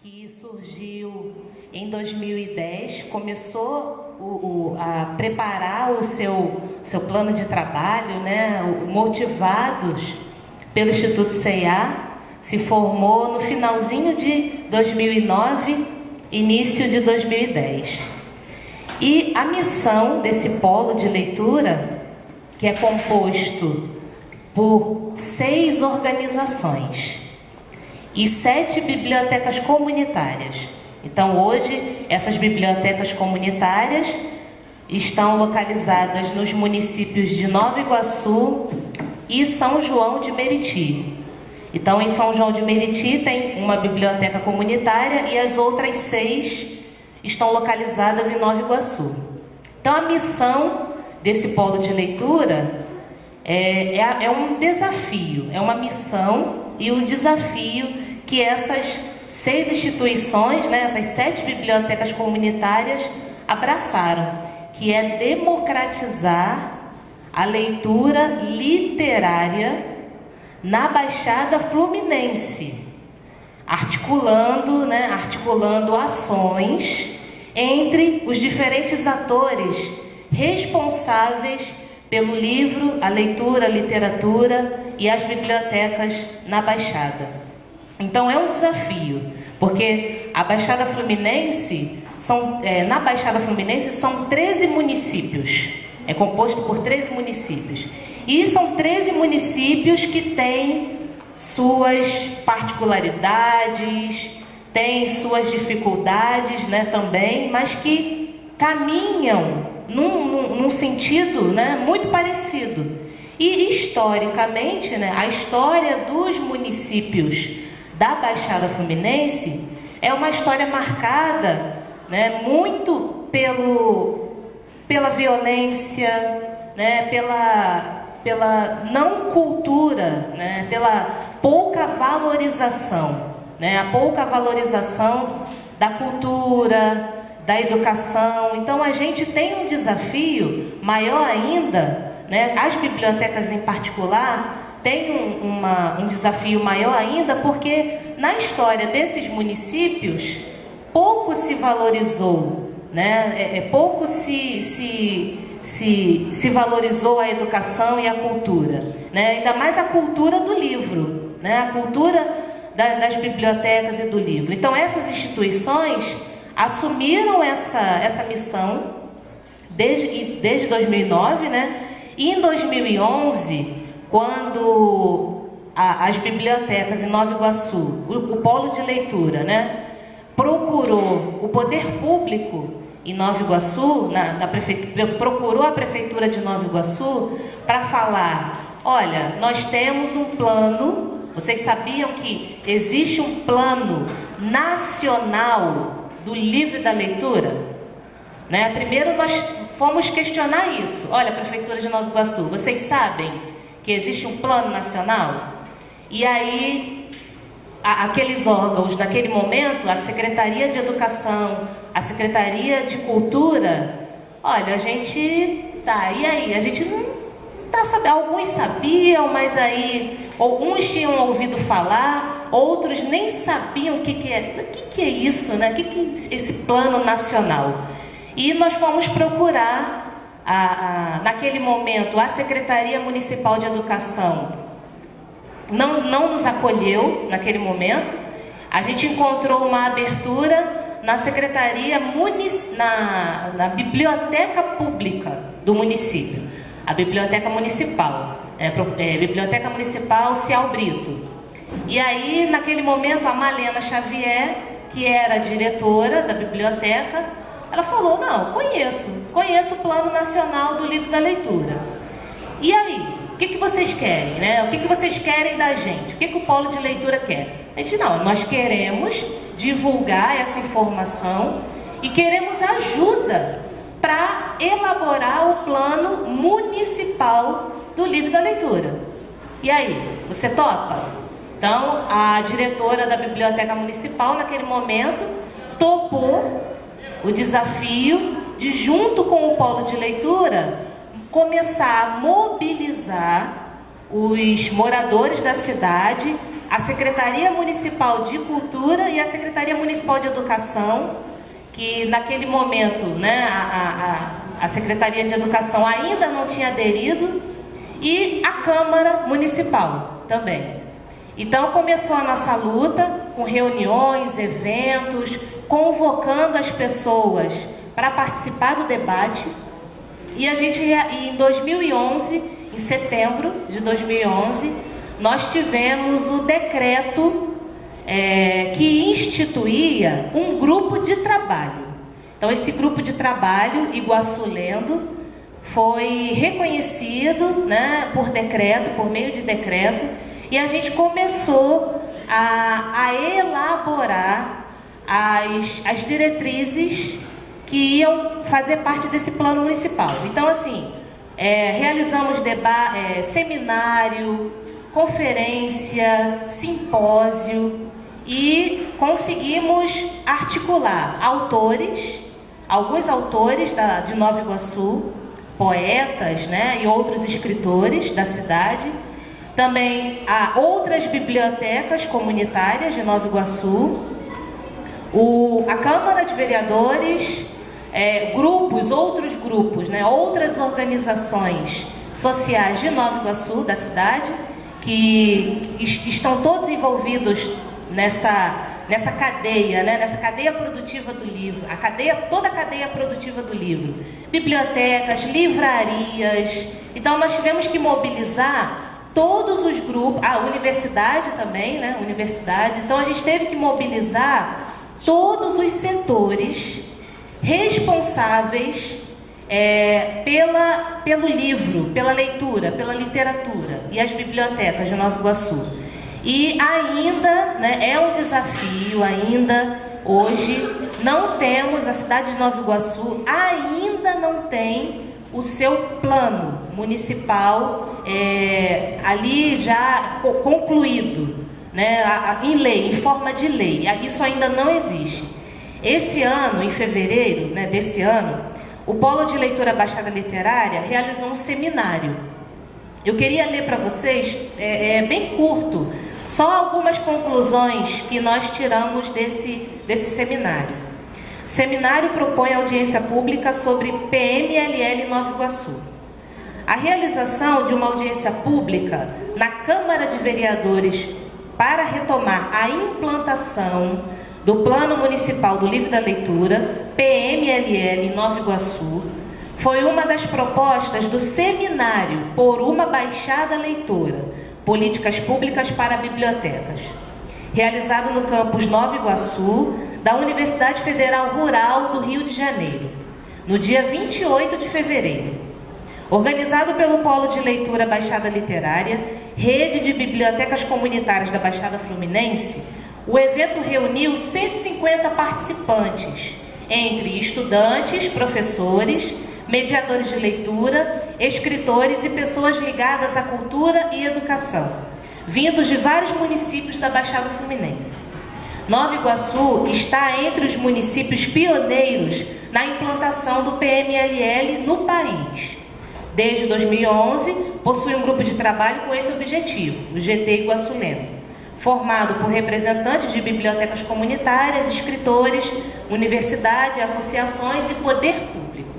que surgiu em 2010, começou a preparar o seu plano de trabalho, né, motivados pelo Instituto C&A, se formou no finalzinho de 2009, início de 2010. E a missão desse polo de leitura, que é composto por 6 organizações e 7 bibliotecas comunitárias. Então, hoje, essas bibliotecas comunitárias estão localizadas nos municípios de Nova Iguaçu e São João de Meriti. Então, em São João de Meriti tem uma biblioteca comunitária e as outras 6 estão localizadas em Nova Iguaçu. Então, a missão desse polo de leitura é um desafio, é uma missão e um desafio que essas 6 instituições, né, essas 7 bibliotecas comunitárias abraçaram, que é democratizar a leitura literária na Baixada Fluminense, articulando ações entre os diferentes atores responsáveis pelo livro, a leitura, a literatura e as bibliotecas na Baixada. Então é um desafio, porque a Baixada Fluminense na Baixada Fluminense são 13 municípios, é composto por 13 municípios. E são 13 municípios que têm suas particularidades, têm suas dificuldades, né, também, mas que caminham num sentido, né, muito parecido. E historicamente, né, a história dos municípios da Baixada Fluminense é uma história marcada, né, muito pela violência, né, pela não cultura, né, pela pouca valorização, né, a pouca valorização da cultura, da educação. Então a gente tem um desafio maior ainda, né, as bibliotecas em particular têm um desafio maior ainda, porque na história desses municípios pouco se valorizou, né, pouco se valorizou a educação e a cultura, né? Ainda mais a cultura do livro, né? A cultura das bibliotecas e do livro. Então essas instituições assumiram essa missão desde 2009, né? E em 2011, quando as bibliotecas em Nova Iguaçu, o polo de leitura, né, procurou o poder público em Nova Iguaçu, procurou a Prefeitura de Nova Iguaçu para falar: olha, nós temos um plano. Vocês sabiam que existe um plano nacional do livro e da leitura? Né? Primeiro nós fomos questionar isso. Olha, Prefeitura de Nova Iguaçu, vocês sabem que existe um plano nacional? E aí aqueles órgãos, naquele momento, a Secretaria de Educação, a Secretaria de Cultura, olha, a gente e aí? A gente não tá sabendo. Alguns sabiam, mas aí alguns tinham ouvido falar, outros nem sabiam o que é isso, né? O que é esse plano nacional? E nós fomos procurar, naquele momento, a Secretaria Municipal de Educação não nos acolheu naquele momento. A gente encontrou uma abertura na Secretaria na Biblioteca Pública do município, a Biblioteca Municipal, Biblioteca Municipal Cial Brito. E aí, naquele momento, a Malena Xavier, que era a diretora da biblioteca, ela falou: não, conheço o Plano Nacional do Livro da Leitura. E aí? O que vocês querem, né? O que vocês querem da gente? O que o polo de leitura quer? A gente, não, nós queremos divulgar essa informação e queremos ajuda para elaborar o plano municipal do livro da leitura. E aí, você topa? Então, a diretora da Biblioteca Municipal, naquele momento, topou o desafio de, junto com o polo de leitura, começar a mobilizar os moradores da cidade a Secretaria Municipal de Cultura e a Secretaria Municipal de Educação, que naquele momento, né, a Secretaria de Educação ainda não tinha aderido, e a Câmara Municipal também. Então começou a nossa luta com reuniões, eventos, convocando as pessoas para participar do debate. E a gente, em 2011, em setembro de 2011, nós tivemos o decreto que instituía um grupo de trabalho. Então esse grupo de trabalho, Iguaçu Lendo, foi reconhecido, né, por decreto, por meio de decreto, e a gente começou a elaborar as diretrizes que iam fazer parte desse plano municipal. Então, assim, realizamos seminário, conferência, simpósio, e conseguimos articular alguns autores de Nova Iguaçu, poetas, né, e outros escritores da cidade. Também há outras bibliotecas comunitárias de Nova Iguaçu, a Câmara de Vereadores, outros grupos, né, outras organizações sociais de Nova Iguaçu, da cidade, que estão todos envolvidos nessa cadeia, né, nessa cadeia produtiva do livro, toda a cadeia produtiva do livro, bibliotecas, livrarias. Então nós tivemos que mobilizar todos os grupos, a universidade também, né, universidade. Então a gente teve que mobilizar todos os setores responsáveis pelo livro, pela leitura, pela literatura, e as bibliotecas de Nova Iguaçu. E ainda, né, é um desafio, ainda hoje não temos, a cidade de Nova Iguaçu ainda não tem o seu plano municipal ali já concluído, né, em lei, em forma de lei. Isso ainda não existe. Esse ano, em fevereiro, né, desse ano, o Polo de Leitura Baixada Literária realizou um seminário. Eu queria ler para vocês, bem curto, só algumas conclusões que nós tiramos desse seminário. O seminário propõe audiência pública sobre PMLL Nova Iguaçu. A realização de uma audiência pública na Câmara de Vereadores para retomar a implantação do Plano Municipal do Livro da Leitura, PMLL Nova Iguaçu, foi uma das propostas do seminário Por uma Baixada Leitora, Políticas Públicas para Bibliotecas, realizado no campus Nova Iguaçu, da Universidade Federal Rural do Rio de Janeiro, no dia 28 de fevereiro. Organizado pelo Polo de Leitura Baixada Literária, Rede de Bibliotecas Comunitárias da Baixada Fluminense, o evento reuniu 150 participantes, entre estudantes, professores, mediadores de leitura, escritores e pessoas ligadas à cultura e educação, vindos de vários municípios da Baixada Fluminense. Nova Iguaçu está entre os municípios pioneiros na implantação do PMLL no país. Desde 2011, possui um grupo de trabalho com esse objetivo, o GT Iguaçu Lendo, formado por representantes de bibliotecas comunitárias, escritores, universidade, associações e poder público.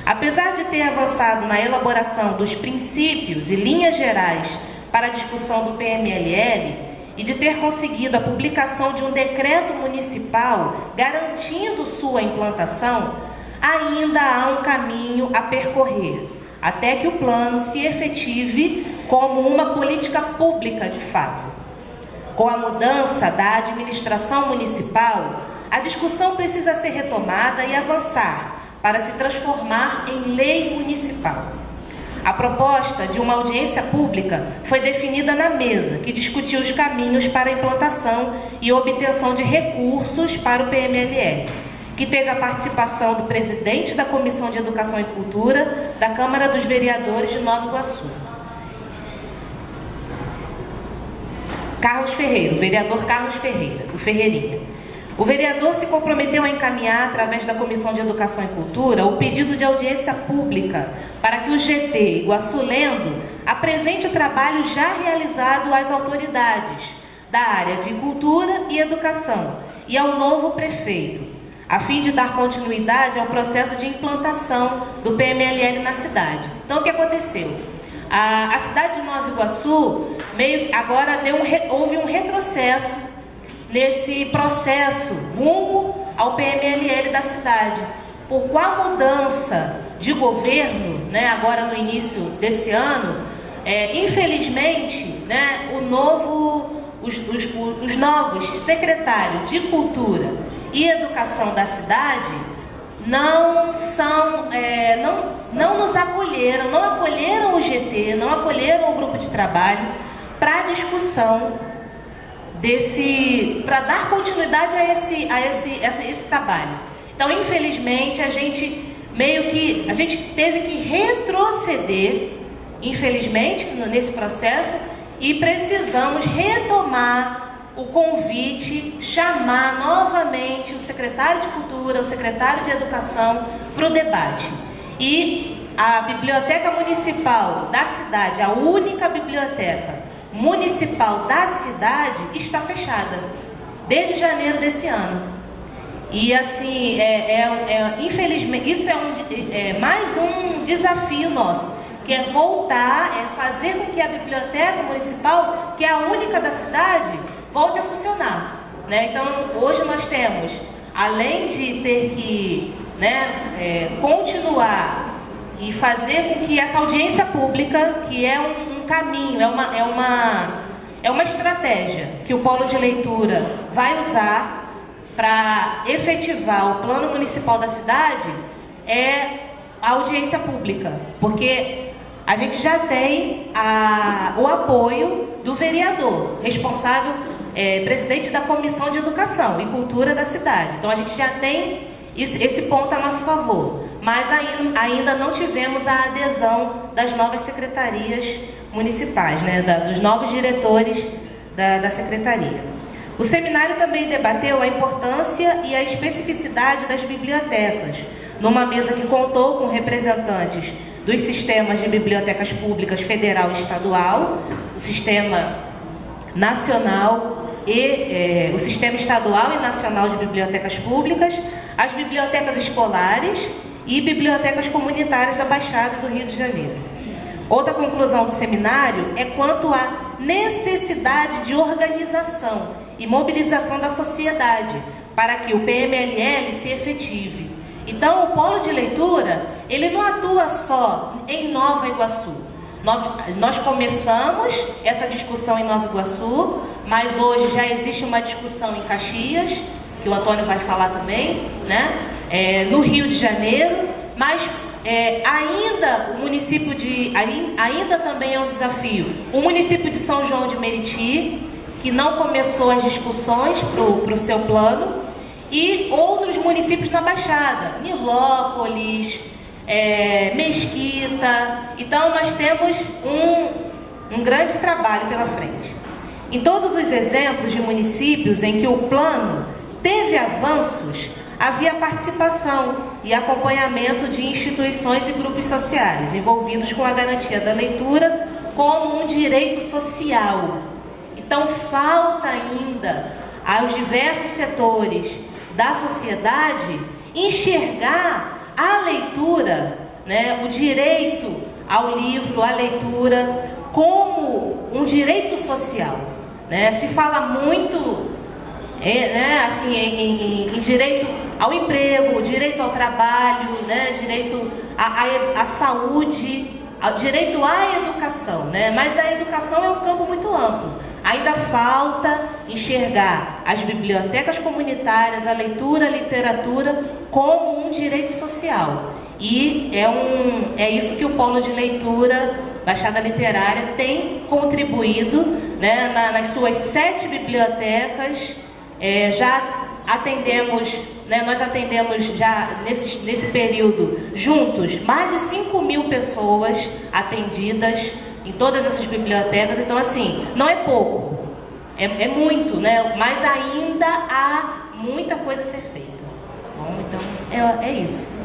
Apesar de ter avançado na elaboração dos princípios e linhas gerais para a discussão do PMLL e de ter conseguido a publicação de um decreto municipal garantindo sua implantação, ainda há um caminho a percorrer, até que o plano se efetive como uma política pública de fato. Com a mudança da administração municipal, a discussão precisa ser retomada e avançar para se transformar em lei municipal. A proposta de uma audiência pública foi definida na mesa, que discutiu os caminhos para a implantação e obtenção de recursos para o PMLL, que teve a participação do presidente da Comissão de Educação e Cultura da Câmara dos Vereadores de Nova Iguaçu, Carlos Ferreira, o vereador Carlos Ferreira, o Ferreirinha. O vereador se comprometeu a encaminhar, através da Comissão de Educação e Cultura, o pedido de audiência pública para que o GT Iguaçu Lendo apresente o trabalho já realizado às autoridades, da área de cultura e educação e ao novo prefeito, a fim de dar continuidade ao processo de implantação do PMLL na cidade. Então, o que aconteceu? A cidade de Nova Iguaçu agora houve um retrocesso nesse processo rumo ao PMLL da cidade, por qual mudança de governo, né, agora no início desse ano, infelizmente, né, os novos secretários de Cultura e Educação da cidade não nos acolheram, não acolheram o GT, não acolheram o grupo de trabalho para a discussão para dar continuidade a esse trabalho. Então, infelizmente, a gente teve que retroceder, infelizmente, nesse processo, e precisamos retomar o convite, chamar novamente o secretário de Cultura, o secretário de Educação para o debate. E a Biblioteca Municipal da cidade, a única biblioteca municipal da cidade, está fechada desde janeiro desse ano. E assim, infelizmente, isso é mais um desafio nosso, que é voltar, fazer com que a Biblioteca Municipal, que é a única da cidade, volte a funcionar, né? Então, hoje nós temos, além de ter que, né, continuar e fazer com que essa audiência pública, que é um caminho, é uma estratégia que o Polo de Leitura vai usar para efetivar o plano municipal da cidade, é a audiência pública, porque a gente já tem o apoio do vereador, responsável, presidente da Comissão de Educação e Cultura da cidade. Então a gente já tem esse ponto a nosso favor, mas ainda não tivemos a adesão das novas secretarias municipais, né, dos novos diretores da secretaria. O seminário também debateu a importância e a especificidade das bibliotecas, numa mesa que contou com representantes dos sistemas de bibliotecas públicas federal e estadual, o sistema nacional e o sistema estadual e nacional de bibliotecas públicas, as bibliotecas escolares e bibliotecas comunitárias da Baixada do Rio de Janeiro. Outra conclusão do seminário é quanto à necessidade de organização e mobilização da sociedade para que o PMLL se efetive. Então, o Polo de Leitura, ele não atua só em Nova Iguaçu. Nós começamos essa discussão em Nova Iguaçu, mas hoje já existe uma discussão em Caxias, que o Antônio vai falar também, né? No Rio de Janeiro, mas ainda o município ainda também é um desafio. O município de São João de Meriti, que não começou as discussões para o seu plano, e outros municípios na Baixada, Nilópolis, Mesquita. Então nós temos um grande trabalho pela frente. Em todos os exemplos de municípios em que o plano teve avanços, havia participação e acompanhamento de instituições e grupos sociais envolvidos com a garantia da leitura como um direito social. Então falta ainda aos diversos setores da sociedade enxergar a leitura, né, o direito ao livro, à leitura, como um direito social, né? Se fala muito em direito ao emprego, direito ao trabalho, né, direito à saúde, direito à educação, né? Mas a educação é um campo muito amplo. Ainda falta enxergar as bibliotecas comunitárias, a leitura, a literatura como um direito social. E é isso que o Polo de Leitura Baixada Literária tem contribuído, né, nas suas 7 bibliotecas. Já atendemos, né, nós atendemos já nesse período juntos mais de 5.000 pessoas atendidas em todas essas bibliotecas. Então, assim, não é pouco, é muito, né? Mas ainda há muita coisa a ser feita. Bom, então é isso.